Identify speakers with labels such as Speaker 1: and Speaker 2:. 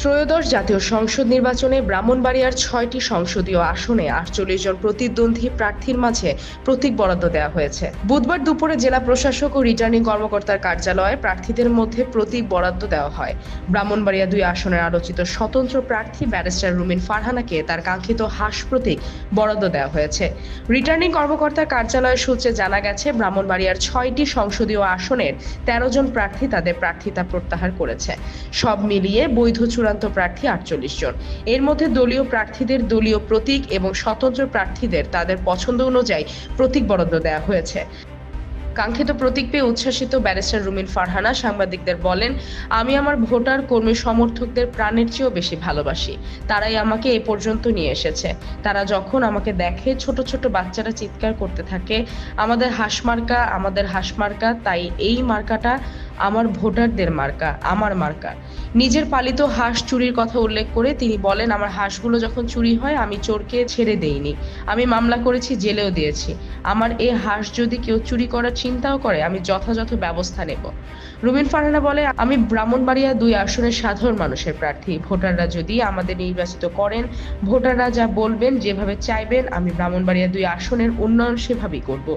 Speaker 1: ত্রয়োদশ জাতীয় সংসদ নির্বাচনে ব্রাহ্মণবাড়িয়ার ৬টি সংসদীয় আসনে ৪৮ জন প্রতিদ্বন্দ্বী প্রার্থীর মাঝে প্রতীক বরাদ্দ দেওয়া হয়েছে। বুধবার দুপুরে জেলা প্রশাসক ও রিটার্নিং কর্মকর্তার কার্যালয়ে প্রার্থীদের মধ্যে প্রতীক বরাদ্দ দেওয়া হয়। ব্রাহ্মণবাড়িয়া ২ আসনের আলোচিত স্বতন্ত্র প্রার্থী ব্যারিস্টার রুমিন ফারহানাকে তার কাঙ্ক্ষিত হাঁস প্রতীক বরাদ্দ দেওয়া হয়েছে। রিটার্নিং কর্মকর্তার কার্যালয়ের সূত্রে জানা গেছে, ব্রাহ্মণবাড়িয়ার ৬টি সংসদীয় আসনের ১৩ জন প্রার্থী তাদের প্রার্থিতা প্রত্যাহার করেছে। সব মিলিয়ে বৈধ চূড়ান্ত প্রার্থী ৪৮ জন। এর মধ্যে দলীয় প্রার্থীদের দলীয় প্রতীক এবং স্বতন্ত্র প্রার্থীদের তাদের পছন্দ অনুযায়ী প্রতীক বরাদ্দ দেওয়া হয়েছে। কাঙ্ক্ষিত প্রতীক পেয়ে উচ্ছ্বাসিত ব্যারিস্টার রুমিন ফারহানা সাংবাদিকদের বলেন, আমি আমার ভোটার কর্মী সমর্থকদের প্রাণের চেয়েও বেশি ভালোবাসি। তারাই আমাকে এ পর্যন্ত নিয়ে এসেছে। তারা যখন আমাকে দেখে, ছোট ছোট বাচ্চারা চিৎকার করতে থাকে, আমাদের হাঁস মার্কা, আমাদের হাঁস মার্কা, তাই এই মার্কাটা আমার ভোটারদের মার্কা, আমার মার্কা। নিজের পালিত হাঁস চুরির কথা উল্লেখ করে তিনি বলেন, আমার হাঁসগুলো যখন চুরি হয় আমি চোরকে ছেড়ে দেইনি, আমি মামলা করেছি, জেলেও দিয়েছি। আমার এই হাঁস যদি কেউ চুরি করার চিন্তাও করে, আমি যথাযথ ব্যবস্থা নেব। রুমিন ফারহানা বলে, আমি ব্রাহ্মণবাড়িয়া ২ আসনের সাধারণ মানুষের প্রার্থী। ভোটাররা যদি আমাদের নির্বাচিত করেন, ভোটাররা যা বলবেন, যেভাবে চাইবেন, আমি ব্রাহ্মণবাড়িয়া ২ আসনের উন্নয়ন সেভাবেই করব।